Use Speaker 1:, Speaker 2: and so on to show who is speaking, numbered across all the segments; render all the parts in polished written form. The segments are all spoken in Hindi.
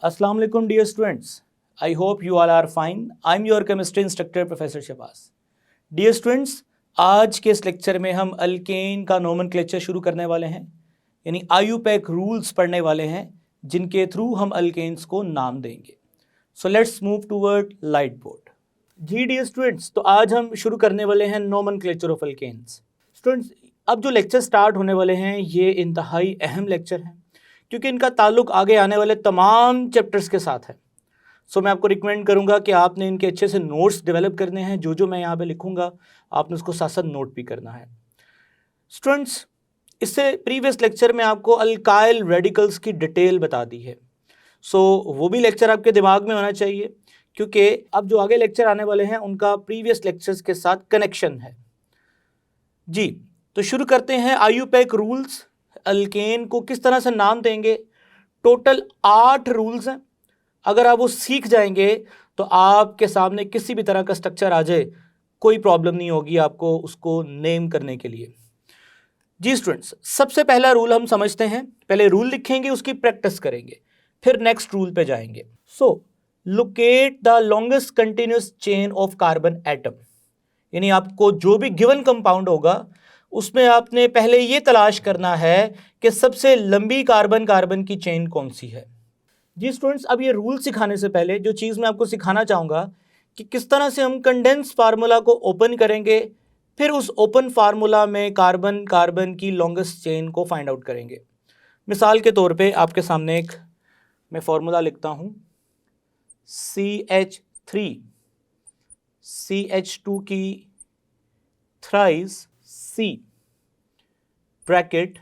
Speaker 1: Assalamu alaikum dear students. I hope you all are fine. I'm your chemistry instructor Professor Shahbaz. Dear students, आज के इस लेक्चर में हम अल्केन का नोमेनक्लेचर शुरू करने वाले हैं, यानी आईयूपैक रूल्स पढ़ने वाले हैं जिनके थ्रू हम अल्केन्स को नाम देंगे. So let's move toward light board. जी डियर स्टूडेंट्स, तो आज हम शुरू करने वाले हैं नोमेनक्लेचर ऑफ अल्केन्स. स्टूडेंट्स, अब जो लेक्चर स्टार्ट होने वाले हैं ये इंतहाई अहम लेक्चर हैं क्योंकि इनका ताल्लुक आगे आने वाले तमाम चैप्टर्स के साथ है. सो मैं आपको रिकमेंड करूंगा कि आपने इनके अच्छे से नोट्स डेवलप करने हैं. जो मैं यहाँ पे लिखूंगा आपने उसको साथ साथ नोट भी करना है. स्टूडेंट्स, इससे प्रीवियस लेक्चर में आपको अल्काइल रेडिकल्स की डिटेल बता दी है. सो वो भी लेक्चर आपके दिमाग में होना चाहिए क्योंकि अब जो आगे लेक्चर आने वाले हैं उनका प्रीवियस लेक्चर्स के साथ कनेक्शन है. जी, तो शुरू करते हैं. आईयूपैक रूल्स, अल्केन को किस तरह से नाम देंगे. टोटल 8 रूल्स हैं. अगर आप वो सीख जाएंगे तो आपके सामने किसी भी तरह का स्ट्रक्चर आ जाए कोई प्रॉब्लम नहीं होगी आपको उसको नेम करने के लिए. जी स्टूडेंट्स, सबसे पहला रूल हम समझते हैं. पहले रूल लिखेंगे, उसकी प्रैक्टिस करेंगे, फिर नेक्स्ट रूल पे जाएंगे. So locate the longest continuous chain of carbon atom, यानी आपको जो भी गिवन कंपाउंड होगा उसमें आपने पहले ये तलाश करना है कि सबसे लंबी कार्बन कार्बन की चेन कौन सी है. जी स्टूडेंट्स, अब ये रूल सिखाने से पहले जो चीज़ मैं आपको सिखाना चाहूँगा कि किस तरह से हम कंडेंस फार्मूला को ओपन करेंगे, फिर उस ओपन फार्मूला में कार्बन कार्बन की लॉन्गेस्ट चेन को फाइंड आउट करेंगे. मिसाल के तौर पे आपके सामने एक मैं फार्मूला लिखता हूँ. CH3 CH2 की थ्राइस C ब्रैकेट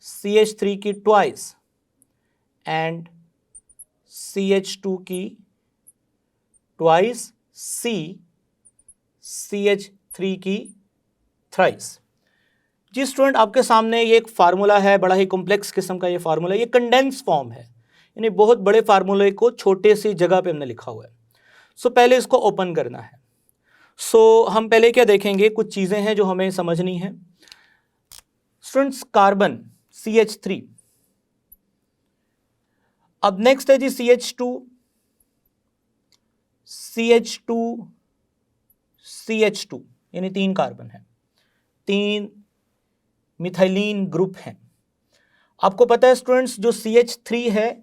Speaker 1: CH3 की ट्वाइस एंड CH2 की ट्वाइस C CH3 की थ्राइस. जी स्टूडेंट, आपके सामने ये एक फार्मूला है, बड़ा ही कॉम्प्लेक्स किस्म का ये फार्मूला. ये कंडेंस फॉर्म है, यानी बहुत बड़े फार्मूले को छोटे सी जगह पे हमने लिखा हुआ है. सो पहले इसको ओपन करना है. सो हम पहले क्या देखेंगे, कुछ चीज़ें हैं जो हमें समझनी है. Students, carbon CH3. अब नेक्स्ट है जी CH2 CH2 CH2, यानी 3 कार्बन है, 3 मिथाइलिन ग्रुप हैं. आपको पता है स्टूडेंट्स, जो CH3 है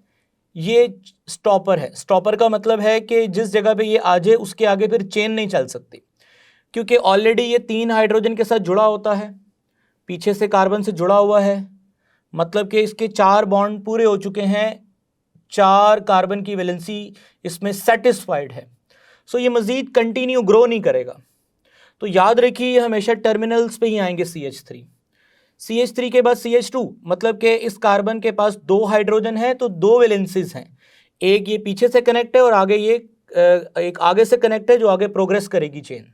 Speaker 1: ये स्टॉपर है. स्टॉपर का मतलब है कि जिस जगह पे ये आ जाए उसके आगे फिर चेन नहीं चल सकती क्योंकि ऑलरेडी ये 3 हाइड्रोजन के साथ जुड़ा होता है, पीछे से कार्बन से जुड़ा हुआ है, मतलब कि इसके 4 बॉन्ड पूरे हो चुके हैं, 4 कार्बन की वैलेंसी इसमें सेटिस्फाइड है. सो ये मज़ीद कंटिन्यू ग्रो नहीं करेगा. तो याद रखिए ये हमेशा टर्मिनल्स पे ही आएंगे. CH3 के बाद CH2, मतलब कि इस कार्बन के पास 2 हाइड्रोजन है तो 2 वैलेंसीज हैं. एक ये पीछे से कनेक्ट है और आगे ये एक आगे से कनेक्ट है जो आगे प्रोग्रेस करेगी चेन.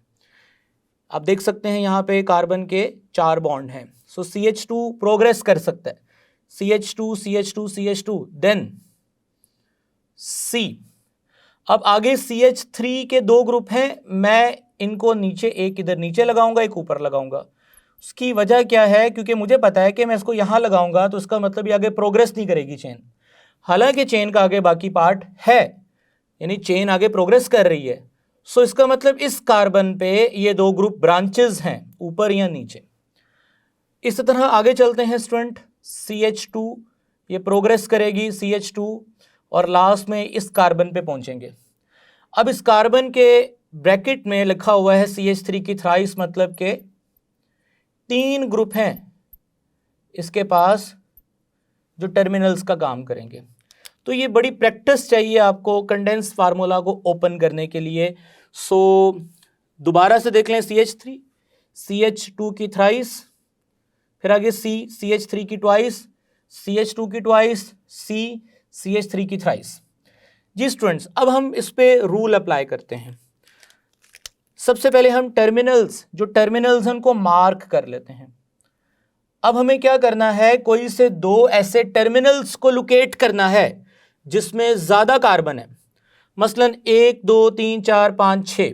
Speaker 1: आप देख सकते हैं यहाँ पे कार्बन के 4 बॉन्ड हैं. सो CH2 प्रोग्रेस कर सकता है. CH2 CH2 CH2 then C. अब आगे CH3 के 2 ग्रुप हैं. मैं इनको नीचे, एक इधर नीचे लगाऊंगा, एक ऊपर लगाऊंगा. उसकी वजह क्या है, क्योंकि मुझे पता है कि मैं इसको यहाँ लगाऊंगा तो इसका मतलब ये आगे प्रोग्रेस नहीं करेगी चेन. हालांकि चेन का आगे बाकी पार्ट है, यानी चेन आगे प्रोग्रेस कर रही है. सो इसका मतलब इस कार्बन पे ये 2 ग्रुप ब्रांचेस हैं, ऊपर या नीचे. इस तरह आगे चलते हैं स्टूडेंट. CH2 ये प्रोग्रेस करेगी CH2 और लास्ट में इस कार्बन पे पहुंचेंगे. अब इस कार्बन के ब्रैकेट में लिखा हुआ है CH3 की थ्राइस, मतलब के 3 ग्रुप हैं इसके पास जो टर्मिनल्स का काम करेंगे. तो ये बड़ी प्रैक्टिस चाहिए आपको कंडेंस फार्मूला को ओपन करने के लिए. सो दोबारा से देख लें. CH3 CH2 की थ्राइस, फिर आगे CH3 की ट्वाइस, CH2 की ट्वाइस, CH3 की थ्राइस. जी स्टूडेंट्स, अब हम इस पे रूल अप्लाई करते हैं. सबसे पहले हम जो टर्मिनल्स हैं उनको मार्क कर लेते हैं. अब हमें क्या करना है, कोई से 2 ऐसे टर्मिनल्स को लोकेट करना है जिसमें ज़्यादा कार्बन है. मसलन 1 2 3 4 5 6,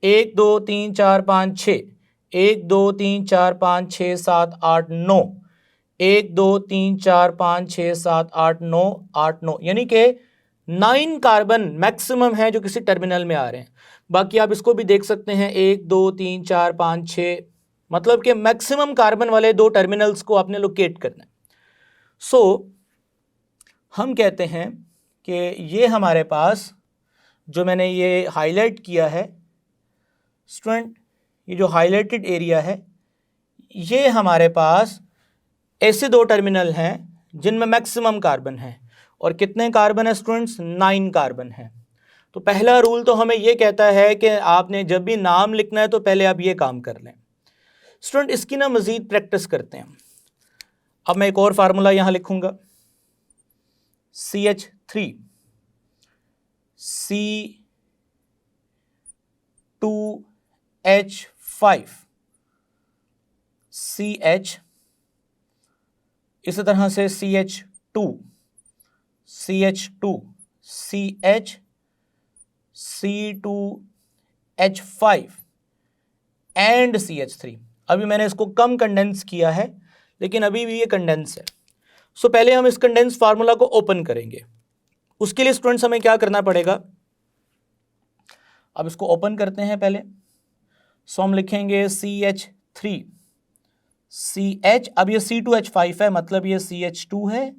Speaker 1: 1 2 3 4 5 6, 1 2 3 4 5 6 7 8 9, 1 2 3 4 5 6 7 8 9 8 9, यानी कि 9 कार्बन मैक्सिमम है जो किसी टर्मिनल में आ रहे हैं। बाकी आप इसको भी देख सकते हैं 1 2 3 4 5 6, मतलब कि मैक्सिमम कार्बन वाले 2 टर्मिनल्स को आपने लोकेट करना है। सो हम कहते हैं कि ये हमारे पास जो मैंने ये हाईलाइट किया है स्टूडेंट, ये जो हाईलाइटेड एरिया है, ये हमारे पास ऐसे 2 टर्मिनल हैं जिनमें मैक्सिमम कार्बन है। और कितने कार्बन है स्टूडेंट्स? 9 कार्बन है। तो पहला रूल तो हमें ये कहता है कि आपने जब भी नाम लिखना है तो पहले आप ये काम कर लें। स्टूडेंट इसकी ना मज़ीद प्रैक्टिस करते हैं। अब मैं एक और फार्मूला यहाँ लिखूँगा, CH3 C2H5 CH, इसी तरह से CH2 CH2 CH C2H5 and CH3। अभी मैंने इसको कम कंडेंस किया है लेकिन अभी भी ये कंडेंस है। सो पहले हम इस कंडेंस फार्मूला को ओपन करेंगे। उसके लिए स्टूडेंट्स हमें क्या करना पड़ेगा? अब इसको ओपन करते हैं पहले। सो हम लिखेंगे CH3 CH, अब ये C2H5 है, मतलब ये CH2 है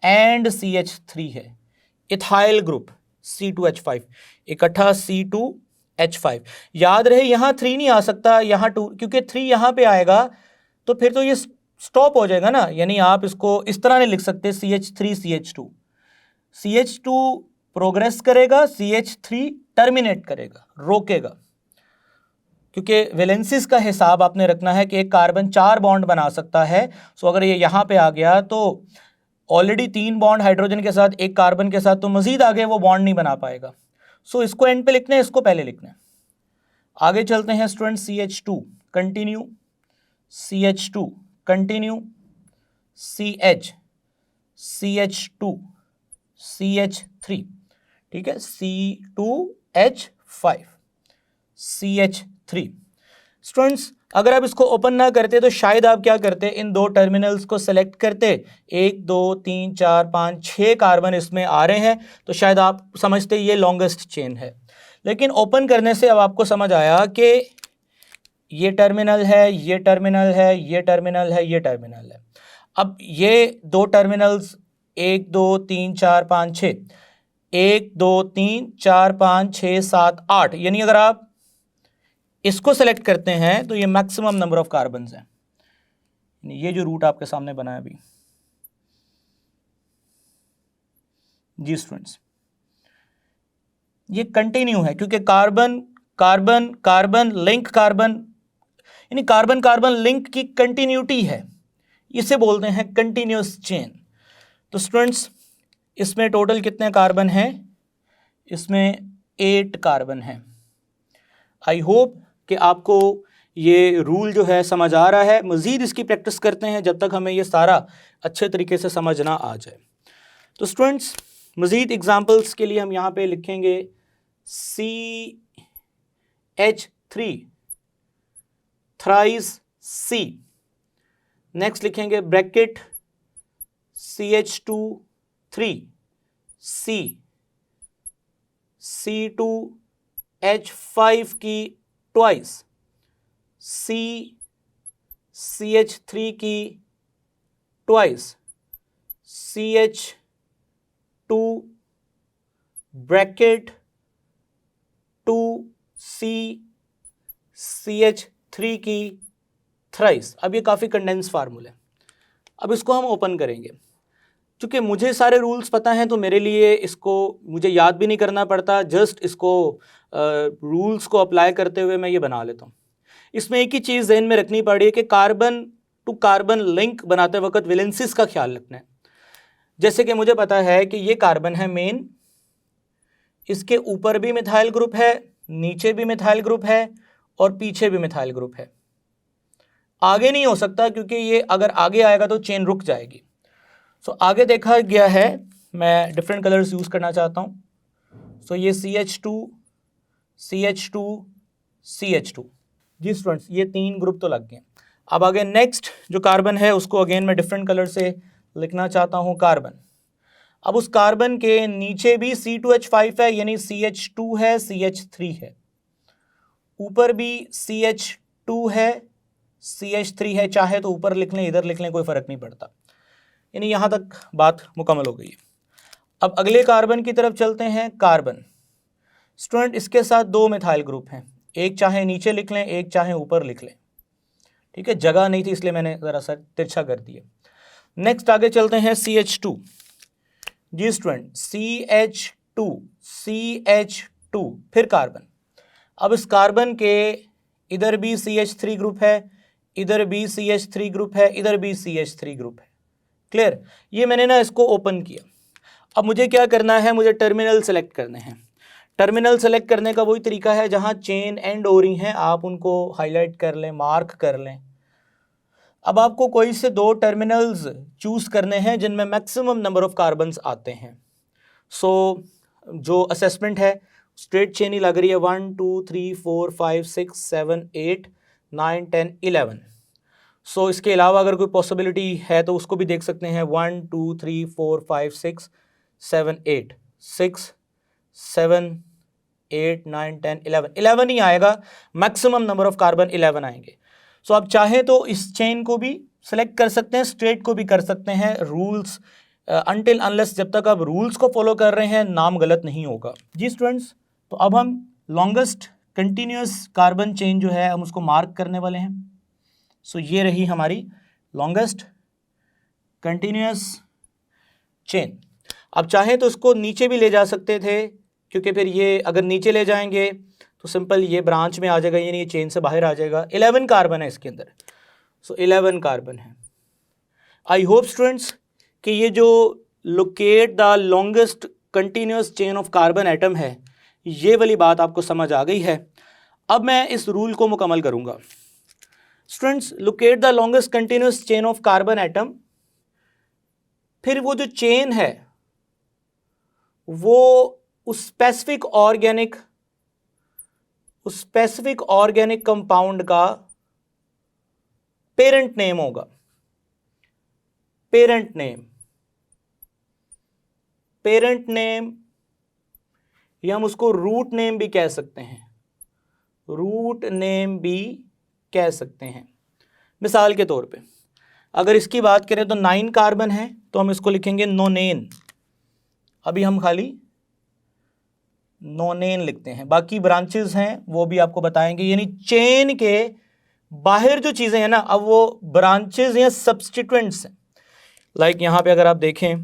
Speaker 1: एंड CH3 है, इथाइल ग्रुप C2H5 इकट्ठा C2H5। याद रहे यहाँ 3 नहीं आ सकता, यहाँ 2, क्योंकि 3 यहाँ पे आएगा तो फिर तो ये स्टॉप हो जाएगा ना, यानी आप इसको इस तरह नहीं लिख सकते CH3 CH2। CH2 प्रोग्रेस करेगा, CH3 टर्मिनेट करेगा, रोकेगा, क्योंकि वैलेंसीज का हिसाब आपने रखना है कि एक कार्बन 4 बॉन्ड बना सकता है। सो अगर ये यहाँ पे आ गया तो ऑलरेडी 3 बॉन्ड हाइड्रोजन के साथ, एक कार्बन के साथ, तो मजीद आगे वो बॉन्ड नहीं बना पाएगा। सो इसको एंड पे लिखना है, इसको पहले लिखना है। आगे चलते हैं student, CH2 continue, CH2 continue, CH CH2 CH3, ठीक है, C2H5 CH3। स्टूडेंट्स अगर आप इसको ओपन ना करते तो शायद आप क्या करते, इन 2 टर्मिनल्स को सेलेक्ट करते, 1 2 3 4 5 6 कार्बन इसमें आ रहे हैं, तो शायद आप समझते ये लॉन्गेस्ट चेन है। लेकिन ओपन करने से अब आपको समझ आया कि ये टर्मिनल है, ये टर्मिनल है, ये टर्मिनल है, ये टर्मिनल है। अब ये 2 टर्मिनल्स 1 2 3 4 5 6, 1 2 3 4 5 6 7 8, यानी अगर आप इसको सेलेक्ट करते हैं तो ये मैक्सिमम नंबर ऑफ कार्बन्स हैं। ये जो रूट आपके सामने बना है अभी, जी स्टूडेंट्स, ये कंटिन्यू है, क्योंकि carbon carbon carbon link carbon, यानी कार्बन कार्बन लिंक की कंटिन्यूटी है, इसे बोलते हैं कंटिन्यूस चेन। तो स्टूडेंट्स इसमें टोटल कितने कार्बन हैं? इसमें 8 कार्बन हैं। आई होप कि आपको ये रूल जो है समझ आ रहा है। मज़ीद इसकी प्रैक्टिस करते हैं जब तक हमें ये सारा अच्छे तरीके से समझ ना आ जाए। तो स्टूडेंट्स मज़ीद एग्जांपल्स के लिए हम यहाँ पे लिखेंगे CH3 थ्राइस C, नेक्स्ट लिखेंगे ब्रैकेट CH2 3C, C2H5 की ट्वाइस, CH3 की twice, CH2 bracket 2C CH3 की थ्राइस। अब ये काफ़ी कंडेंस फार्मूला है। अब इसको हम ओपन करेंगे। चूँकि मुझे सारे रूल्स पता हैं तो मेरे लिए इसको मुझे याद भी नहीं करना पड़ता, जस्ट इसको रूल्स को अप्लाई करते हुए मैं ये बना लेता हूँ। इसमें एक ही चीज़ ज़हन में रखनी पड़ी है कि कार्बन टू कार्बन लिंक बनाते वक्त वैलेंसीज का ख्याल रखना है। जैसे कि मुझे पता है कि ये कार्बन है मेन, इसके ऊपर भी मिथाइल ग्रुप है, नीचे भी मिथाइल ग्रुप है और पीछे भी मिथाइल ग्रुप है। आगे नहीं हो सकता क्योंकि ये अगर आगे आएगा तो चेन रुक जाएगी। सो आगे देखा गया है, मैं डिफरेंट कलर्स यूज़ करना चाहता हूँ। सो ये CH2 CH2 CH2, जी स्टूडेंट्स ये 3 ग्रुप तो लग गए। अब आगे नेक्स्ट जो कार्बन है उसको अगेन मैं डिफरेंट कलर से लिखना चाहता हूँ, कार्बन। अब उस कार्बन के नीचे भी C2H5 है, यानी CH2 है, CH3 है, ऊपर भी CH2 है, CH3 है। चाहे तो ऊपर लिख लें, इधर लिख लें, कोई फर्क नहीं पड़ता। यानी यहाँ तक बात मुकम्मल हो गई। अब अगले कार्बन की तरफ चलते हैं, कार्बन। स्टूडेंट, इसके साथ दो मिथाइल ग्रुप हैं, एक चाहे नीचे लिख लें, एक चाहे ऊपर लिख लें, ठीक है। जगह नहीं थी इसलिए मैंने ज़रा सा तिरछा कर दिया। नेक्स्ट आगे चलते हैं, CH2। जी स्टूडेंट, CH2 फिर कार्बन। अब इस कार्बन के इधर भी CH3 ग्रुप है, इधर भी CH3 ग्रुप है, इधर भी CH3 ग्रुप है। क्लियर? ये मैंने ना इसको ओपन किया। अब मुझे क्या करना है, मुझे टर्मिनल सेलेक्ट करने हैं। टर्मिनल सेलेक्ट करने का वही तरीका है, जहां चेन एंड हो रही हैं आप उनको हाईलाइट कर लें, मार्क कर लें। अब आपको कोई से दो टर्मिनल्स चूज करने हैं जिनमें मैक्सिमम नंबर ऑफ कार्बन्स आते हैं। सो जो असेसमेंट है, स्ट्रेट चेन ही लग रही है, 1 2 3 4 5 6 7 8 9 10 11। सो इसके अलावा अगर कोई पॉसिबिलिटी है तो उसको भी देख सकते हैं, 1 2 3 4 5 6 7 8 6 7 8 9 10 11 11 ही आएगा, मैक्सिमम नंबर ऑफ कार्बन 11 आएंगे। सो आप चाहें तो इस चेन को भी सेलेक्ट कर सकते हैं, स्ट्रेट को भी कर सकते हैं। रूल्स अनटिल अनलेस, जब तक आप रूल्स को फॉलो कर रहे हैं, नाम गलत नहीं होगा। जी स्टूडेंट्स, तो अब हम लॉन्गेस्ट कंटिन्यूस कार्बन चेन जो है हम उसको मार्क करने वाले हैं। सो ये रही हमारी लॉन्गेस्ट कंटिन्यूस चेन। अब चाहें तो इसको नीचे भी ले जा सकते थे, क्योंकि फिर ये अगर नीचे ले जाएंगे तो सिंपल ये ब्रांच में आ जाएगा, यानी ये चेन से बाहर आ जाएगा। 11 कार्बन है इसके अंदर, सो 11 कार्बन है। आई होप स्टूडेंट्स कि ये जो locate the longest continuous chain of carbon atom है, ये वाली बात आपको समझ आ गई है। अब मैं इस रूल को मुकम्मल करूंगा। Students, locate the longest continuous chain of carbon atom, फिर वो जो चेन है वो उस स्पेसिफिक ऑर्गेनिक कंपाउंड का पेरेंट नेम होगा। पेरेंट नेम या हम उसको रूट नेम भी कह सकते हैं। मिसाल के तौर पे अगर इसकी बात करें तो 9 कार्बन है, तो हम इसको लिखेंगे नोनेन। अभी हम खाली नोनेन लिखते हैं, बाकी ब्रांचेस हैं वो भी आपको बताएंगे। यानी चेन के बाहर जो चीज़ें हैं ना, अब वो ब्रांचेस या सब्सटीट्यूएंट्स हैं। लाइक यहाँ पे अगर आप देखें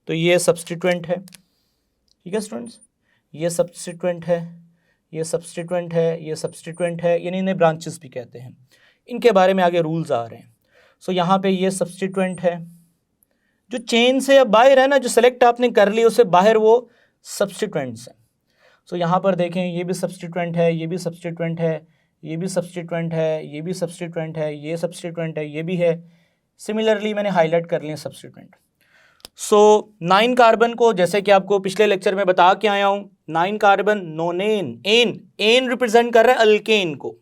Speaker 1: तो ये सब्सटीट्यूएंट है, ठीक है स्टूडेंट्स, ये सब्सटीट्यूएंट है, ये सब्सटीट्यूएंट है, ये सब्सटीट्यूएंट है, यानी इन्हें ब्रांचेस भी कहते हैं। इनके बारे में आगे रूल्स आ रहे हैं। सो यहाँ पे ये सब्सटीट्यूएंट है, जो चेन से अब बाहर है ना, जो सेलेक्ट आपने कर ली उससे बाहर, वो सब्सटीट्यूएंट्स हैं। सो यहाँ पर देखें, ये भी सब्सटीट्यूएंट है, ये भी सब्सटीट्यूएंट है, ये भी सब्सटीट्यूएंट है, ये भी सब्सटीट्यूएंट है, ये सब्सटीट्यूएंट है, ये भी है। सिमिलरली मैंने हाईलाइट कर लिए सब्सटीट्यूएंट। सो 9 कार्बन को, जैसे कि आपको पिछले लेक्चर में बता के आया हूँ, 9 कार्बन नोनेन, एन रिप्रेजेंट कर रहा है अल्केन को।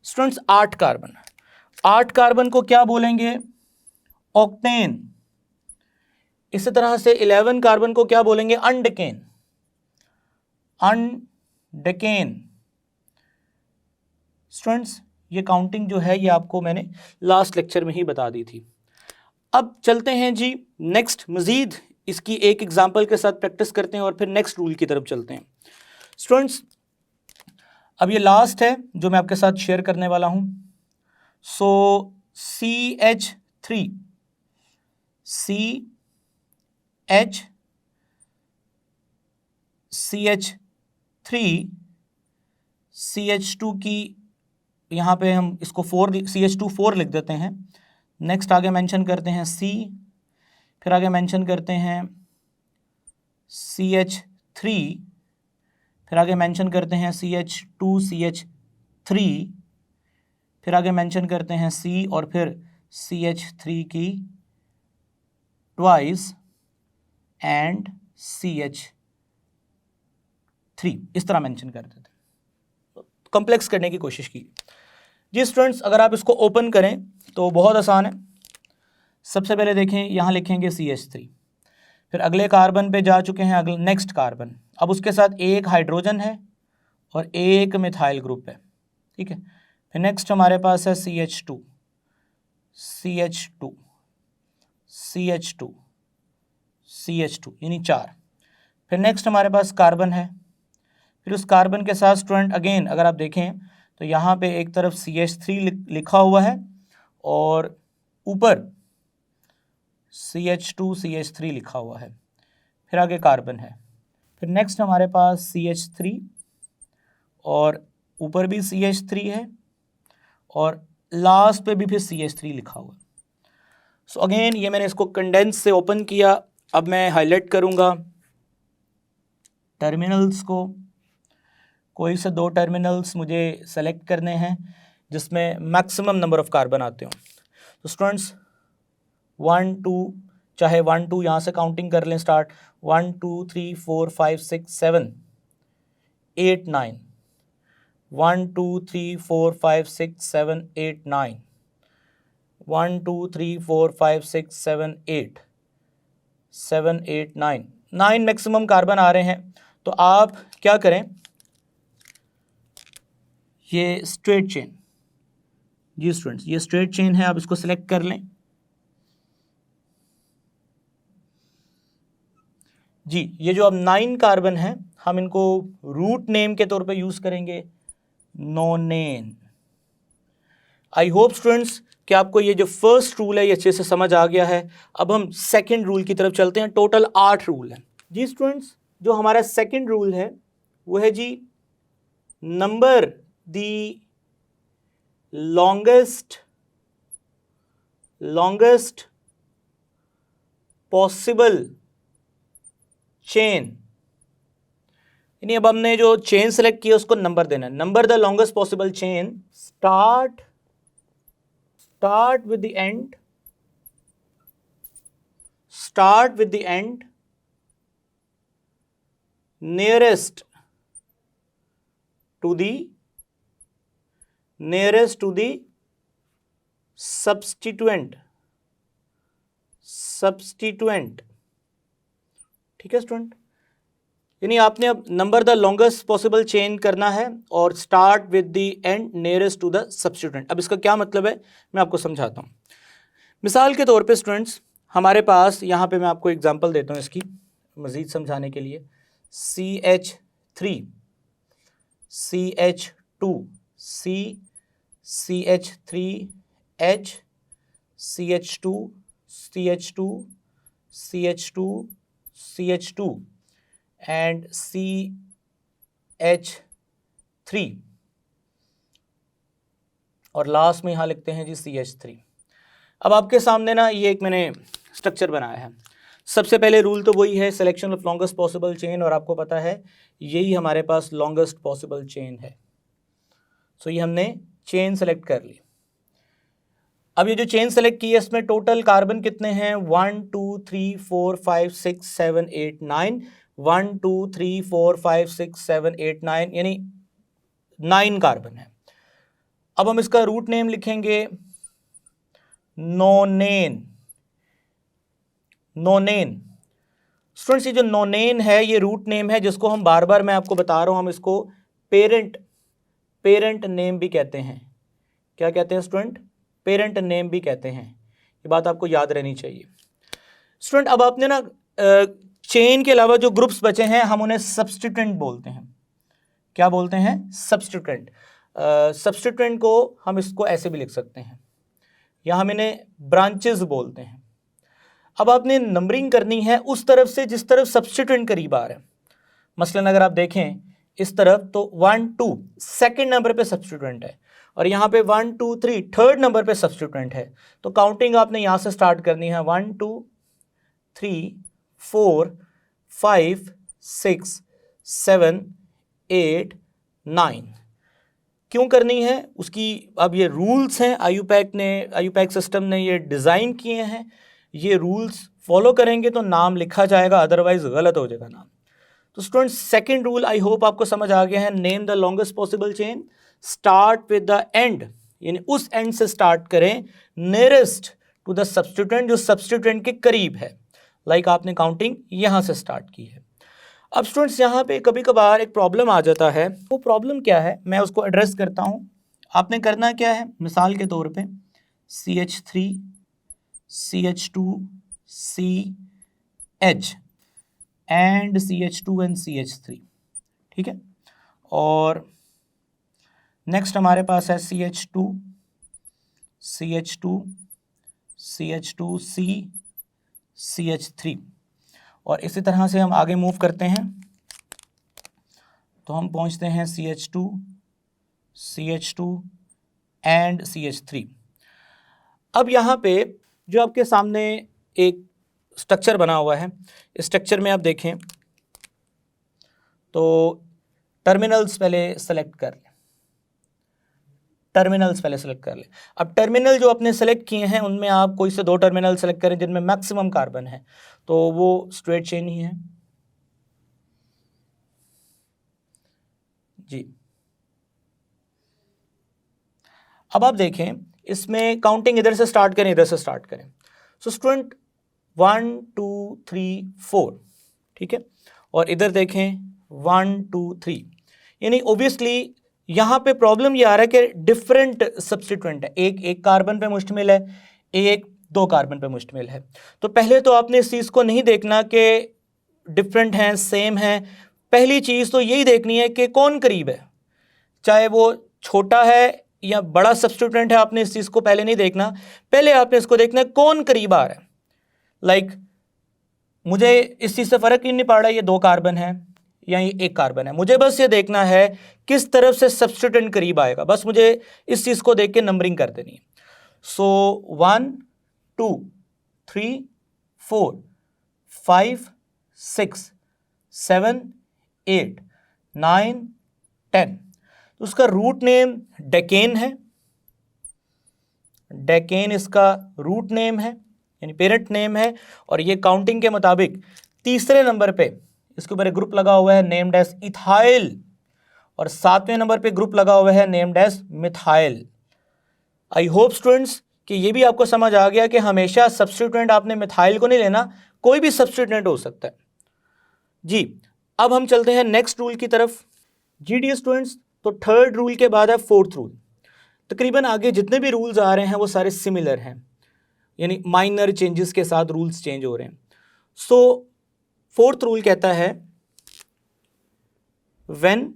Speaker 1: स्टूडेंट्स, 8 कार्बन को क्या बोलेंगे? ऑक्टेन। इसी तरह से 11 कार्बन को क्या बोलेंगे? अनडेकेन। स्टूडेंट्स, ये काउंटिंग जो है ये आपको मैंने लास्ट लेक्चर में ही बता दी थी। अब चलते हैं जी नेक्स्ट, मजीद इसकी एक एग्जांपल के साथ प्रैक्टिस करते हैं और फिर नेक्स्ट रूल की तरफ चलते हैं। स्टूडेंट्स, अब ये लास्ट है जो मैं आपके साथ शेयर करने वाला हूं। सो CH3 CH2 की, यहाँ पे हम इसको CH2 4 लिख देते हैं। नेक्स्ट आगे मेंशन करते हैं C, फिर आगे मेंशन करते हैं CH3, फिर आगे मेंशन करते हैं CH2 CH3, फिर आगे मेंशन करते हैं C और फिर CH3 की ट्वाइस एंड CH3, इस तरह मेंशन कर देते हैं। कंप्लेक्स करने की कोशिश की। जी स्टूडेंट्स, अगर आप इसको ओपन करें तो बहुत आसान है। सबसे पहले देखें, यहाँ लिखेंगे CH3, फिर अगले कार्बन पे जा चुके हैं, अगले नेक्स्ट कार्बन। अब उसके साथ एक हाइड्रोजन है और एक मिथाइल ग्रुप है, ठीक है। फिर नेक्स्ट हमारे पास है CH2, CH2, CH2, CH2 यानी 4। फिर नेक्स्ट हमारे पास कार्बन है, फिर उस कार्बन के साथ स्टूडेंट अगेन अगर आप देखें तो यहाँ पे एक तरफ CH3 लिखा हुआ है और ऊपर CH2 CH3 लिखा हुआ है, फिर आगे कार्बन है। फिर नेक्स्ट हमारे पास CH3 और ऊपर भी CH3 है और लास्ट पे भी फिर CH3 लिखा हुआ है। सो अगेन ये मैंने इसको कंडेंस से ओपन किया। अब मैं हाईलाइट करूँगा टर्मिनल्स को। कोई से 2 टर्मिनल्स मुझे सेलेक्ट करने हैं जिसमें मैक्सिमम नंबर ऑफ कार्बन आते हों। तो स्टूडेंट्स 1 2, चाहे 1 2 यहाँ से काउंटिंग कर लें स्टार्ट, 1 2 3 4 5 6 7 8 9, 1 2 3 4 5 6 7 8 9, 1 2 3 4 5 6 7 8 7 8 9, 9 मैक्सिमम कार्बन आ रहे हैं। तो आप क्या करें, ये स्ट्रेट चेन, जी स्टूडेंट्स ये स्ट्रेट चेन है, आप इसको सिलेक्ट कर लें। जी ये जो अब 9 कार्बन है, हम इनको रूट नेम के तौर पे यूज करेंगे, नोनेन। आई होप स्टूडेंट्स कि आपको ये जो फर्स्ट रूल है ये अच्छे से समझ आ गया है। अब हम सेकंड रूल की तरफ चलते हैं। टोटल 8 रूल हैं। जी स्टूडेंट्स, जो हमारा सेकंड रूल है वो है जी number the longest possible chain. यानी अब हमने जो चेन सेलेक्ट किया उसको नंबर देना है। Number the longest possible chain, start with the end, nearest to the substituent, ठीक है स्टूडेंट। यानी आपने अब number the longest possible chain करना है और start with the end nearest to the substituent. अब इसका क्या मतलब है मैं आपको समझाता हूँ। मिसाल के तौर पे स्टूडेंट्स, हमारे पास यहाँ पे मैं आपको एग्जांपल देता हूँ इसकी मज़ीद समझाने के लिए। CH3, CH2, CH3H, CH2, CH2, CH2, CH2 and CH3 और लास्ट में यहाँ लिखते हैं जी CH3। अब आपके सामने ना ये एक मैंने स्ट्रक्चर बनाया है। सबसे पहले रूल तो वही है, selection of longest possible chain, और आपको पता है यही हमारे पास लॉन्गेस्ट पॉसिबल चेन है। सो ये हमने चेन सेलेक्ट कर ली। अब ये जो चेन सेलेक्ट की है इसमें टोटल कार्बन कितने हैं, 1 2 3 4 5 6 7 8 9, 1 2 3 4 5 6 7 8 9 यानी 9 कार्बन है। अब हम इसका रूट नेम लिखेंगे नोनेन। स्टूडेंट्स ये जो नोनेन है ये रूट नेम है जिसको हम बार बार मैं आपको बता रहा हूं, हम इसको पेरेंट नेम भी कहते हैं। क्या कहते हैं स्टूडेंट? पेरेंट नेम भी कहते हैं। ये बात आपको याद रहनी चाहिए स्टूडेंट। अब आपने ना चेन के अलावा जो ग्रुप्स बचे हैं हम उन्हें सब्स्टिट्यूएंट बोलते हैं। क्या बोलते हैं? सब्स्टिट्यूएंट। सब्स्टिट्यूएंट को हम इसको ऐसे भी लिख सकते हैं, या हम इन्हें ब्रांचेस बोलते हैं। अब आपने नंबरिंग करनी है उस तरफ से जिस तरफ सब्स्टिट्यूएंट करीब आ रहा है। मसलन अगर आप देखें इस तरफ तो 1 2 सेकेंड नंबर पे सब्स्टिट्यूएंट है, और यहाँ पे 1 2 3 थर्ड नंबर पे सब्स्टिट्यूएंट है। तो काउंटिंग आपने यहाँ से स्टार्ट करनी है, 1 2 3 4 5 6 7 8 9। क्यों करनी है उसकी अब ये रूल्स हैं, आईयूपैक सिस्टम ने ये डिज़ाइन किए हैं। ये रूल्स फॉलो करेंगे तो नाम लिखा जाएगा, अदरवाइज गलत हो जाएगा नाम। तो students second rule I hope आपको समझ आ गया है। Name the longest possible chain, start with the and यानी उस एंड से स्टार्ट करें नियरेस्ट टू द सब्स्टिट्यूएंट, जो सब्स्टिट्यूएंट के करीब है। लाइक आपने काउंटिंग यहां से स्टार्ट की है। अब स्टूडेंट्स यहाँ पे कभी कभार एक प्रॉब्लम आ जाता है, वो प्रॉब्लम क्या है मैं उसको एड्रेस करता हूँ। आपने करना क्या है, मिसाल के तौर पे CH3 CH2 CH and CH2 and CH3, ठीक है। और नेक्स्ट हमारे पास है CH2 CH2 CH2C CH3, और इसी तरह से हम आगे मूव करते हैं तो हम पहुंचते हैं CH2 CH2 एंड CH3। अब यहाँ पे जो आपके सामने एक स्ट्रक्चर बना हुआ है, इस स्ट्रक्चर में आप देखें तो टर्मिनल्स पहले सेलेक्ट कर लें, टर्मिनल्स पहले सेलेक्ट कर लें। अब टर्मिनल जो आपने सेलेक्ट किए हैं उनमें आप कोई से 2 टर्मिनल सेलेक्ट करें जिनमें मैक्सिमम कार्बन है, तो वो स्ट्रेट चेन ही है जी। अब आप देखें इसमें काउंटिंग इधर से स्टार्ट करें, इधर से स्टार्ट करें। सो स्टूडेंट 1 2 3 4, ठीक है। और इधर देखें 1 2 3, यानी ऑब्वियसली यहाँ पे प्रॉब्लम ये आ रहा है कि डिफरेंट सब्स्टिट्यूएंट है, एक कार्बन पे मुश्तमिल है, एक 2 कार्बन पे मुश्तमिल है। तो पहले तो आपने इस चीज़ को नहीं देखना कि डिफरेंट हैं सेम हैं, पहली चीज़ तो यही देखनी है कि कौन करीब है, चाहे वो छोटा है या बड़ा सब्स्टिट्यूएंट है। आपने इस चीज़ को पहले नहीं देखना, पहले आपने इसको देखना है कौन करीब आ रहा है। लाइक मुझे इस चीज़ से फ़र्क ही नहीं पड़ रहा है ये 2 कार्बन है या ये 1 कार्बन है, मुझे बस ये देखना है किस तरफ से सब्स्टिट्यूएंट करीब आएगा, बस मुझे इस चीज़ को देख के नंबरिंग कर देनी है। सो 1 2 3 4 5 6 7 8 9 10, तो उसका रूट नेम डेकेन है, डेकेन इसका रूट नेम है यानी पेरेंट नेम है। और ये काउंटिंग के मुताबिक तीसरे नंबर पे इसके ऊपर एक ग्रुप लगा हुआ है नेम्ड एज इथाइल, और 7वें नंबर पे ग्रुप लगा हुआ है named as methyl. I hope students कि ये भी आपको समझ आ गया कि हमेशा सब्स्टिट्यूएंट आपने मिथाइल को नहीं लेना, कोई भी सब्स्टिट्यूएंट हो सकता है जी। अब हम चलते हैं नेक्स्ट रूल की तरफ जी डियर स्टूडेंट्स। तो थर्ड रूल के बाद है फोर्थ रूल। तकरीबन आगे जितने भी रूल्स आ रहे हैं वो सारे सिमिलर हैं, यानी माइनर चेंजेस के साथ रूल्स चेंज हो रहे हैं। सो फोर्थ रूल कहता है when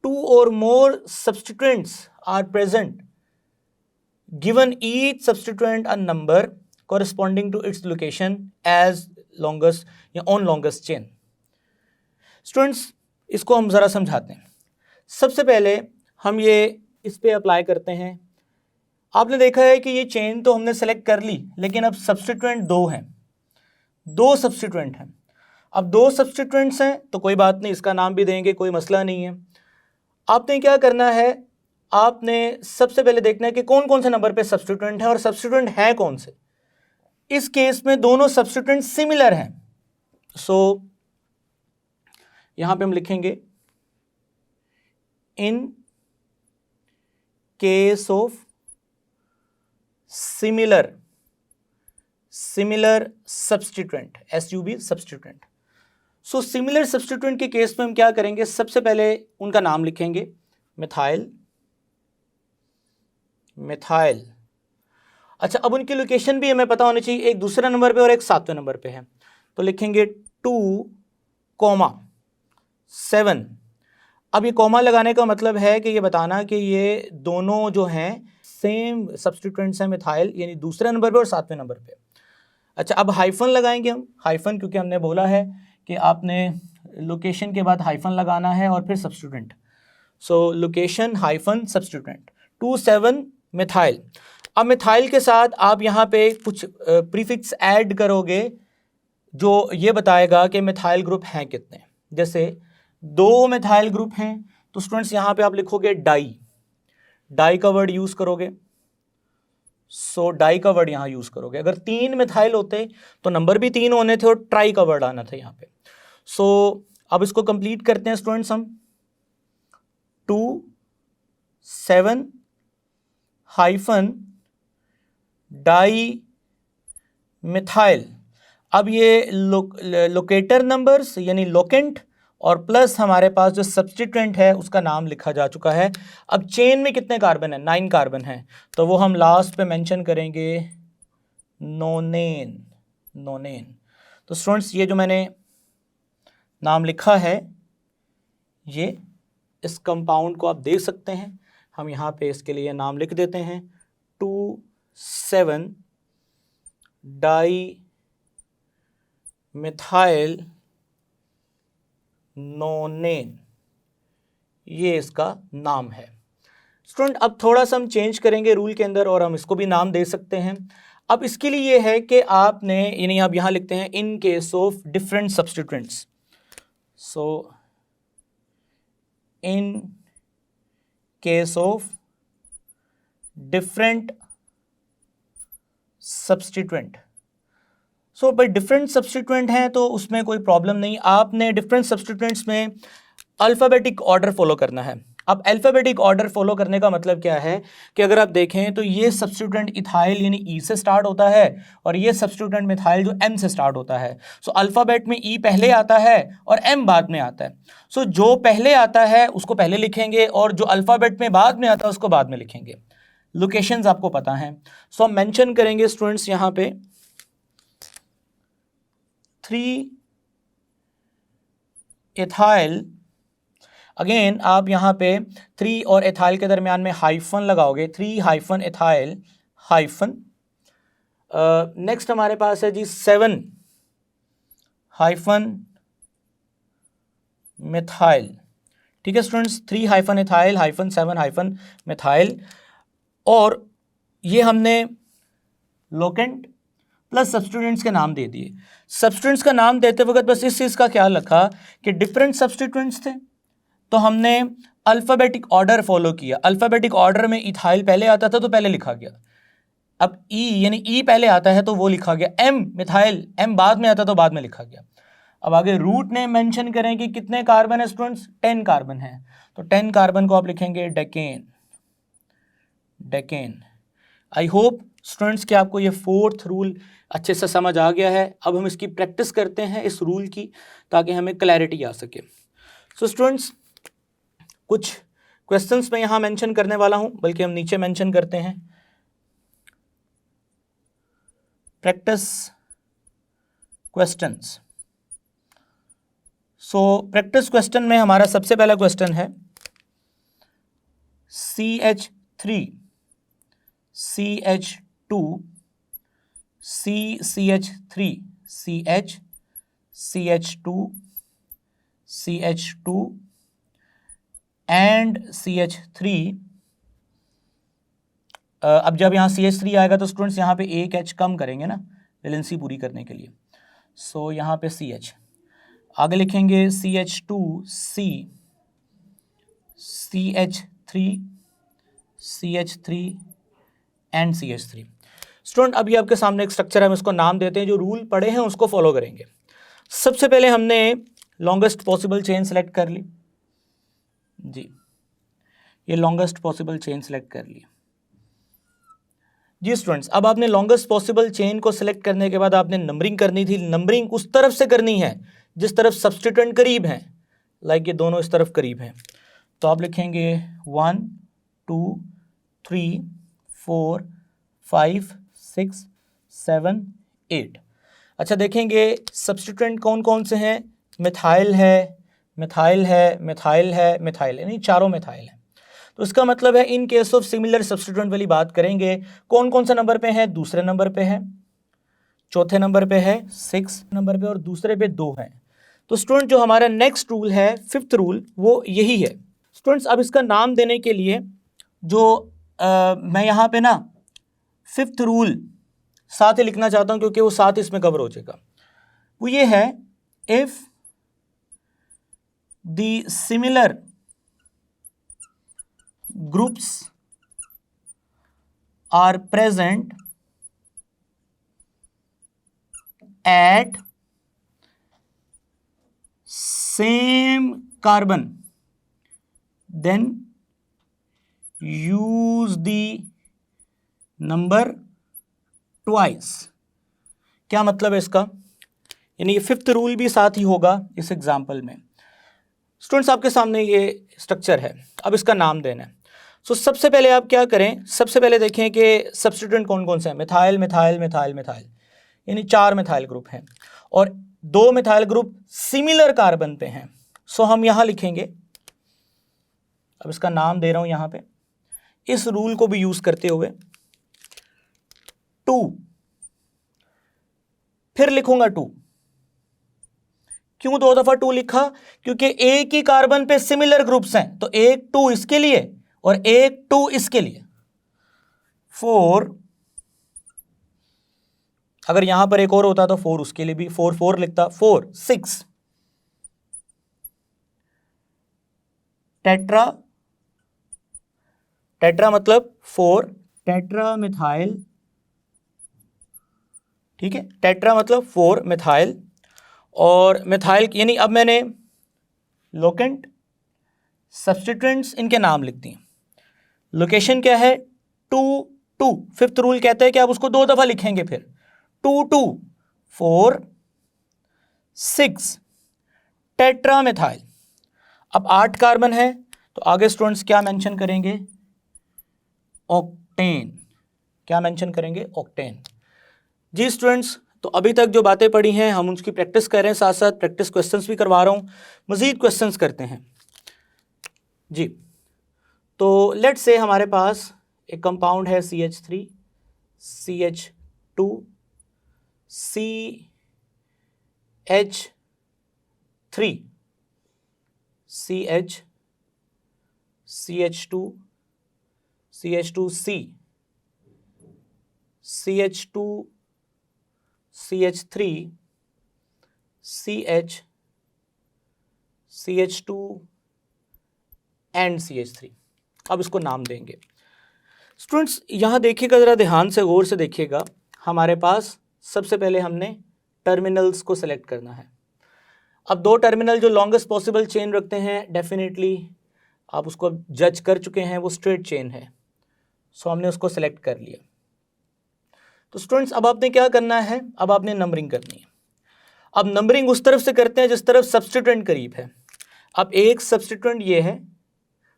Speaker 1: 2 or more substituents are present, given each substituent a number corresponding to its location as longest या on longest chain। स्टूडेंट्स इसको हम ज़रा समझाते हैं। सबसे पहले हम ये इस पे अप्लाई करते हैं। आपने देखा है कि ये चेन तो हमने सेलेक्ट कर ली, लेकिन अब सब्स्टिट्यूएंट 2 हैं, 2 सब्स्टिट्यूएंट हैं। अब 2 सब्स्टिट्यूएंट्स हैं तो कोई बात नहीं, इसका नाम भी देंगे, कोई मसला नहीं है। आपने क्या करना है, आपने सबसे पहले देखना है कि कौन कौन से नंबर पे सब्स्टिट्यूएंट है और सब्स्टिट्यूएंट है कौन से। इस केस में दोनों सब्स्टिट्यूएंट सिमिलर हैं। सो यहां पे हम लिखेंगे इन case of similar substituent, SUB substituent. So similar substituent के केस में हम क्या करेंगे, सबसे पहले उनका नाम लिखेंगे मिथाइल, मिथाइल। अच्छा, अब उनकी लोकेशन भी हमें पता होनी चाहिए, एक दूसरे नंबर पे और एक 7वें नंबर पे है, तो लिखेंगे 2,7। अब ये कॉमा लगाने का मतलब है कि ये बताना कि ये दोनों जो हैं सेम सब्स्टिट्यूएंट्स हैं मिथाइल, यानी दूसरे नंबर पे और 7वें नंबर पे। अच्छा, अब हाइफन लगाएंगे हम, हाइफन क्योंकि हमने बोला है कि आपने लोकेशन के बाद हाइफन लगाना है और फिर सब्स्टिट्यूएंट। सो लोकेशन हाइफन सब्स्टिट्यूएंट 27 मिथाइल। अब मिथाइल के साथ आप यहाँ पे कुछ प्रीफिक्स ऐड करोगे जो ये बताएगा कि मिथाइल ग्रुप हैं कितने। जैसे 2 मिथाइल ग्रुप हैं तो स्टूडेंट्स यहाँ पे आप लिखोगे डाई, डाई का वर्ड यूज़ करोगे। सो डाई का वर्ड यहाँ यूज़ करोगे। अगर 3 मिथाइल होते तो नंबर भी 3 होने थे और ट्राई का वर्ड आना था यहाँ पे। सो अब इसको कंप्लीट करते हैं स्टूडेंट्स हम। 2 7 हाइफन डाई मिथाइल। अब ये लोकेटर नंबर्स यानी लोकेंट और प्लस हमारे पास जो सब्स्टिट्यूएंट है उसका नाम लिखा जा चुका है। अब चेन में कितने कार्बन है? 9 कार्बन है, तो वो हम लास्ट पे मेंशन करेंगे नोनेन। नोनेन। तो स्टूडेंट्स ये जो मैंने नाम लिखा है ये इस कंपाउंड को आप देख सकते हैं। हम यहाँ पे इसके लिए नाम लिख देते हैं 2,7 डाई मिथाइल नोनेन, ये इसका नाम है। स्टूडेंट अब थोड़ा सा हम चेंज करेंगे रूल के अंदर और हम इसको भी नाम दे सकते हैं। अब इसके लिए ये है कि आपने यानी आप यहाँ लिखते हैं in case of different substituents. So in case of different substituent. So भाई डिफरेंट सब्स्टिट्यूएंट हैं तो उसमें कोई प्रॉब्लम नहीं, आपने डिफरेंट सब्स्टिट्यूएंट्स में अल्फ़ाबेटिक ऑर्डर फॉलो करना है। अब अल्फ़ाबेटिक ऑर्डर फॉलो करने का मतलब क्या है कि अगर आप देखें तो ये सब्स्टिट्यूएंट इथाइल यानी ई से स्टार्ट होता है और ये सब्स्टिट्यूएंट मिथाइल जो एम से स्टार्ट होता है। सो अल्फ़ाबेट में ई पहले आता है और एम बाद में आता है। सो जो पहले आता है उसको पहले लिखेंगे और जो अल्फ़ाबेट में बाद में आता है उसको बाद में लिखेंगे। लोकेशंस आपको पता हैं। सो हम मेंशन करेंगे स्टूडेंट्स यहाँ पे 3 एथाइल। अगेन आप यहाँ पे 3 और एथाइल के दरमियान में हाइफन लगाओगे, 3 हाइफन एथाइल हाइफन। नेक्स्ट हमारे पास है जी 7 हाइफन मिथाइल। ठीक है students, 3 hyphen ethyl hyphen 7 hyphen methyl. और ये हमने लोकेंट प्लस सब्स्टिट्यूएंट्स के नाम दे दिए। सब्स्टिट्यूएंट्स का नाम देते वक्त बस इस चीज़ का ख्याल रखा कि डिफरेंट सब्स्टिट्यूएंट्स थे तो हमने अल्फ़ाबेटिक ऑर्डर फॉलो किया। अल्फ़ाबेटिक ऑर्डर में इथाइल पहले आता था तो पहले लिखा गया। अब ई यानी ई पहले आता है तो वो लिखा गया। एम मिथाइल एम बाद में आता तो बाद में लिखा गया। अब आगे रूट नेम मेंशन करें कि कितने कार्बन है स्टूडेंट्स? 10 कार्बन है, तो 10 कार्बन को आप लिखेंगे डेकेन। डेकेन। आई होप स्टूडेंट्स कि आपको ये 4th रूल अच्छे से समझ आ गया है। अब हम इसकी प्रैक्टिस करते हैं इस रूल की ताकि हमें क्लैरिटी आ सके। सो स्टूडेंट्स कुछ क्वेश्चंस मैं यहाँ मेंशन करने वाला हूँ, बल्कि हम नीचे मेंशन करते हैं practice questions. So practice question में हमारा सबसे पहला क्वेश्चन है CH3 CH2 CH3 CH2 CH2 and CH3। अब जब यहाँ CH3 आएगा तो स्टूडेंट्स यहाँ पे एक H कम करेंगे ना वैलेंसी पूरी करने के लिए। सो यहाँ पे CH आगे लिखेंगे CH2C CH3 CH3 and CH3। Student अभी आपके सामने एक स्ट्रक्चर है, हम इसको नाम देते हैं, जो रूल पढ़े हैं उसको फॉलो करेंगे। सबसे पहले हमने लॉन्गेस्ट पॉसिबल चेन सेलेक्ट कर ली जी, ये लॉन्गेस्ट पॉसिबल चेन सेलेक्ट कर ली जी स्टूडेंट्स। अब आपने लॉन्गेस्ट पॉसिबल चेन को सिलेक्ट करने के बाद आपने नंबरिंग करनी थी। नंबरिंग उस तरफ से करनी है जिस तरफ सब्स्टिट्यूएंट करीब हैं, लाइक ये दोनों इस तरफ करीब हैं। तो आप लिखेंगे 1 2 3 4 5 6 7 8। अच्छा देखेंगे सब्स्टिट्यूएंट कौन कौन से हैं? मिथाइल है, मिथाइल है, मिथाइल है, मिथाइल है, नहीं चारों मिथाइल है। तो इसका मतलब है इन केस ऑफ सिमिलर सब्स्टिट्यूएंट वाली बात करेंगे। कौन कौन सा नंबर पे है? दूसरे नंबर पे है, चौथे नंबर पे है, 6 नंबर पे और दूसरे पे 2 है। तो स्टूडेंट जो हमारा नेक्स्ट रूल है 5th रूल वो यही है। स्टूडेंट्स अब इसका नाम देने के लिए जो मैं यहाँ पे ना 5th रूल साथ ही लिखना चाहता हूँ क्योंकि वो साथ इसमें कवर हो जाएगा। वो ये है if the similar groups are present at same carbon then use the number twice. क्या मतलब है इसका? यानी ये फिफ्थ रूल भी साथ ही होगा इस एग्जाम्पल में। स्टूडेंट्स आपके सामने ये स्ट्रक्चर है, अब इसका नाम देना है। सो सबसे पहले आप क्या करें, सबसे पहले देखें कि सब्स्टिट्यूएंट कौन कौन से हैं। मिथाइल मिथाइल मिथाइल मिथाइल, यानी 4 मिथाइल ग्रुप हैं और 2 मिथाइल ग्रुप सिमिलर कार्बन पे हैं। सो हम यहां लिखेंगे, अब इसका नाम दे रहा हूं यहां पे, इस रूल को भी यूज करते हुए 2, फिर लिखूंगा 2। क्यों 2 दफा 2 लिखा? क्योंकि एक ही कार्बन पे सिमिलर ग्रुप्स हैं, तो एक 2 इसके लिए और एक 2 इसके लिए। 4, अगर यहां पर एक और होता तो 4 उसके लिए भी 4 4 लिखता। 4 6 टेट्रा, टेट्रा मतलब 4 टेट्रा मिथाइल, ठीक है, टेट्रा मतलब 4 मिथाइल। और मिथाइल यानी अब मैंने लोकेंट सब्स्टिट्यूएंट्स इनके नाम लिख दिए। लोकेशन क्या है? 2 2। फिफ्थ रूल कहता है कि आप उसको 2 दफा लिखेंगे। फिर 2 2 4 6 टेट्रा मिथाइल। अब 8 कार्बन है तो आगे स्टूडेंट्स क्या मेंशन करेंगे? ऑक्टेन। क्या मेंशन करेंगे? ऑक्टेन। जी स्टूडेंट्स, तो अभी तक जो बातें पढ़ी हैं हम उसकी प्रैक्टिस कर रहे हैं, साथ साथ प्रैक्टिस क्वेश्चंस भी करवा रहा हूं। मजीद क्वेश्चंस करते हैं जी। तो लेट्स से हमारे पास एक कंपाउंड है CH3 CH2 CH3 CH CH2 CH2C CH2 CH3 CH CH2 and CH3। अब इसको नाम देंगे। स्टूडेंट्स यहां देखिएगा, जरा ध्यान से गौर से देखिएगा। हमारे पास सबसे पहले हमने टर्मिनल्स को सेलेक्ट करना है। अब 2 टर्मिनल जो लॉन्गेस्ट पॉसिबल चेन रखते हैं, डेफिनेटली आप उसको जज कर चुके हैं, वो स्ट्रेट चेन है। सो हमने उसको सेलेक्ट कर लिया। तो स्टूडेंट्स अब आपने क्या करना है? अब आपने नंबरिंग करनी है। अब नंबरिंग उस तरफ से करते हैं जिस तरफ सब्स्टिट्यूएंट करीब है। अब एक सब्स्टिट्यूएंट ये है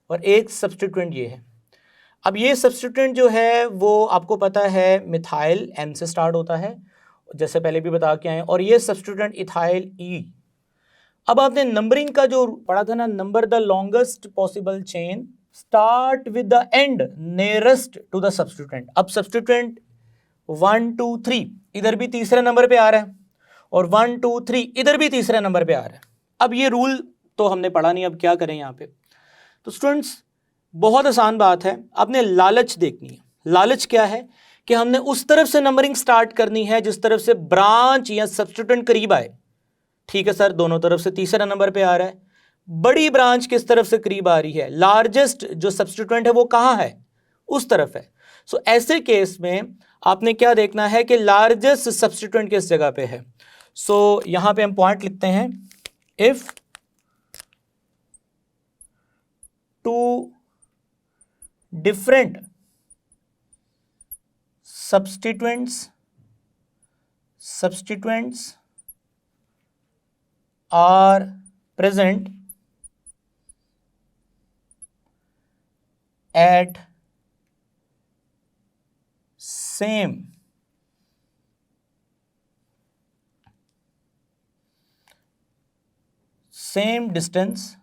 Speaker 1: और एक सब्स्टिट्यूएंट ये है। अब ये सब्स्टिट्यूएंट जो है वो आपको पता है मिथाइल M से स्टार्ट होता है, जैसे पहले भी बता के आए, और ये सब्स्टिट्यूएंट इथाइल E। अब आपने नंबरिंग का जो पढ़ा था ना, number the longest possible chain start with the end nearest to the substituent. अब सब्स्टिट्यूएंट 1 2 3 इधर भी तीसरे नंबर पे आ रहा है और 1 2 3 इधर भी तीसरे नंबर पे आ रहा है। अब ये रूल तो हमने पढ़ा नहीं, अब क्या करें यहाँ पे? तो स्टूडेंट्स बहुत आसान बात है, आपने लालच देखनी है। लालच क्या है कि हमने उस तरफ से नंबरिंग स्टार्ट करनी है जिस तरफ से ब्रांच या सब्स्टिट्यूएंट करीब आए। ठीक है सर, दोनों तरफ से तीसरा नंबर पे आ रहा है। बड़ी ब्रांच किस तरफ से करीब आ रही है? लार्जेस्ट जो सब्स्टिट्यूएंट है वो कहां है? उस तरफ है। सो ऐसे केस में आपने क्या देखना है कि लार्जेस्ट सब्स्टिट्यूएंट किस जगह पे है। सो यहां पे हम पॉइंट लिखते हैं, if two different substituents are present at same distance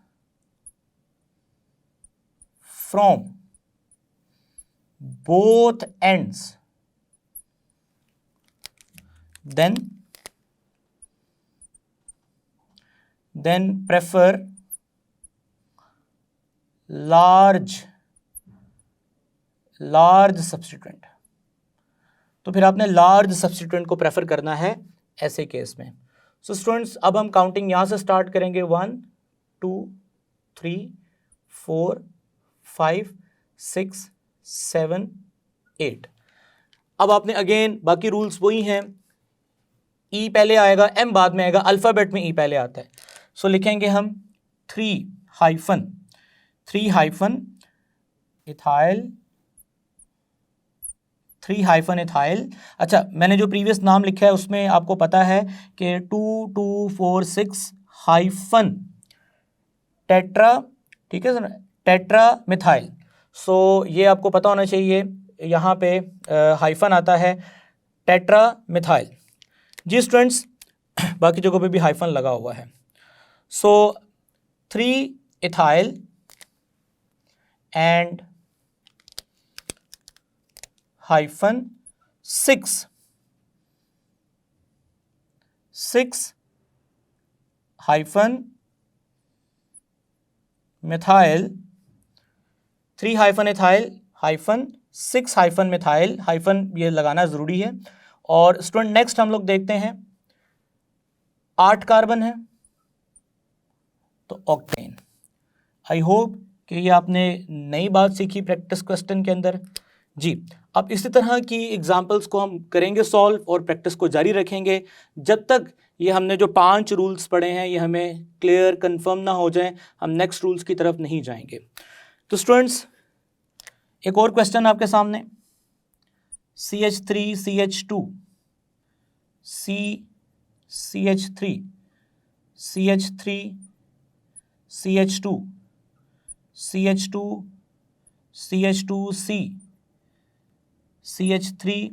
Speaker 1: from both ends, then prefer large substituent. तो फिर आपने लार्ज सब्स्टिट्यूएंट को प्रेफर करना है ऐसे केस में। सो स्टूडेंट्स अब हम काउंटिंग यहां से स्टार्ट करेंगे, 1 2 3 4 5 6 7 8। अब आपने अगेन बाकी रूल्स वही हैं, ई पहले आएगा, एम बाद में आएगा, अल्फाबेट में ई पहले आता है। सो लिखेंगे हम 3 हाइफन इथाइल 3 हाइफन इथाइल। अच्छा, मैंने जो प्रीवियस नाम लिखा है उसमें आपको पता है कि 2246 हाइफन टेट्रा, ठीक है सर, टेट्रा मिथाइल। सो ये आपको पता होना चाहिए, यहाँ पे हाइफन आता है टेट्रा मिथाइल। जी स्टूडेंट्स, बाकी जगहों पे भी हाइफन लगा हुआ है। सो 3 ethyl and hyphen 6 hyphen methyl, 3 hyphen ethyl hyphen 6 hyphen methyl, hyphen ये लगाना ज़रूरी है। और स्टूडेंट नेक्स्ट हम लोग देखते हैं 8 कार्बन है तो ऑक्टेन। आई होप कि ये आपने नई बात सीखी प्रैक्टिस क्वेश्चन के अंदर। जी, अब इसी तरह की एग्जाम्पल्स को हम करेंगे सॉल्व और प्रैक्टिस को जारी रखेंगे जब तक ये हमने जो 5 रूल्स पढ़े हैं ये हमें क्लियर कंफर्म ना हो जाए, हम नेक्स्ट रूल्स की तरफ नहीं जाएंगे। तो स्टूडेंट्स, एक और क्वेश्चन आपके सामने, CH3 CH2 CH3 CH3 CH2 CH2 CH2C CH3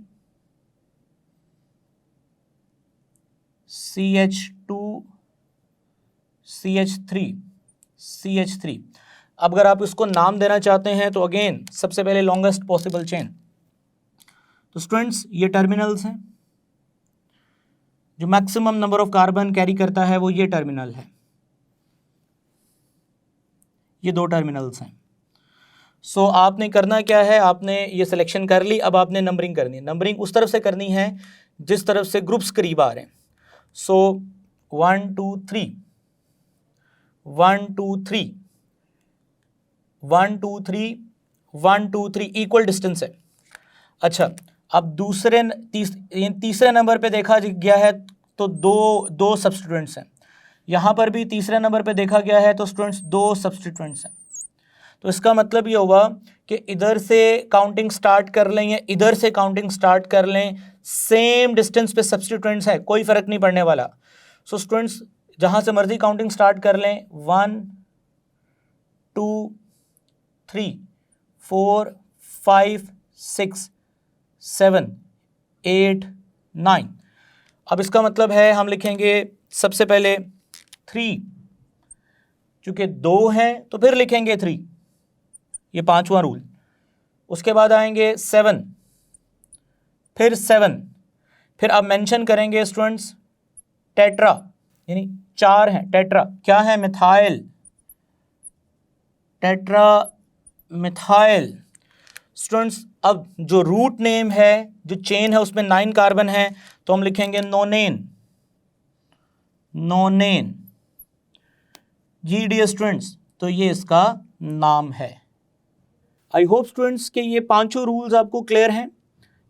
Speaker 1: CH2 CH3 CH3। अब अगर आप इसको नाम देना चाहते हैं तो अगेन सबसे पहले लॉन्गेस्ट पॉसिबल चेन। तो स्टूडेंट्स, ये टर्मिनल्स हैं, जो maximum number of carbon carry करता है वो ये टर्मिनल है, ये 2 टर्मिनल्स हैं। सो आपने करना क्या है, आपने ये सिलेक्शन कर ली, अब आपने नंबरिंग करनी है। नंबरिंग उस तरफ से करनी है जिस तरफ से ग्रुप्स करीब आ रहे हैं। सो 1 2 3 1 2 3 1 2 3 1 2 3 इक्वल डिस्टेंस है। अच्छा, अब तीसरे नंबर पे देखा गया है तो दो सब्स्टिट्यूएंट्स हैं। यहाँ पर भी तीसरे नंबर पे देखा गया है तो स्टूडेंट्स 2 सब्स्टिट्यूएंट्स हैं। तो इसका मतलब ये हुआ कि इधर से काउंटिंग स्टार्ट कर लें या इधर से काउंटिंग स्टार्ट कर लें, सेम डिस्टेंस पे सब्स्टिट्यूएंट्स है, कोई फ़र्क नहीं पड़ने वाला। सो स्टूडेंट्स, जहाँ से मर्जी काउंटिंग स्टार्ट कर लें, 1 2 3 4 5 6 7 8 9। अब इसका मतलब है हम लिखेंगे सबसे पहले 3, चूँकि 2 हैं तो फिर लिखेंगे 3, ये 5वां रूल। उसके बाद आएंगे 7, फिर 7, फिर अब मेंशन करेंगे स्टूडेंट्स टेट्रा, यानी 4 हैं। टेट्रा क्या है? Methyl, tetra methyl. स्टूडेंट्स, अब जो रूट नेम है, जो चेन है उसमें 9 कार्बन है तो हम लिखेंगे नोनेन, नोनेन। जी डियर स्टूडेंट्स, तो ये इसका नाम है। आई होप स्टूडेंट्स कि ये 5 रूल्स आपको क्लियर हैं।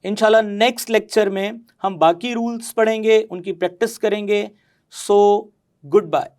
Speaker 1: इंशाल्लाह नेक्स्ट लेक्चर में हम बाकी रूल्स पढ़ेंगे, उनकी प्रैक्टिस करेंगे। So good bye.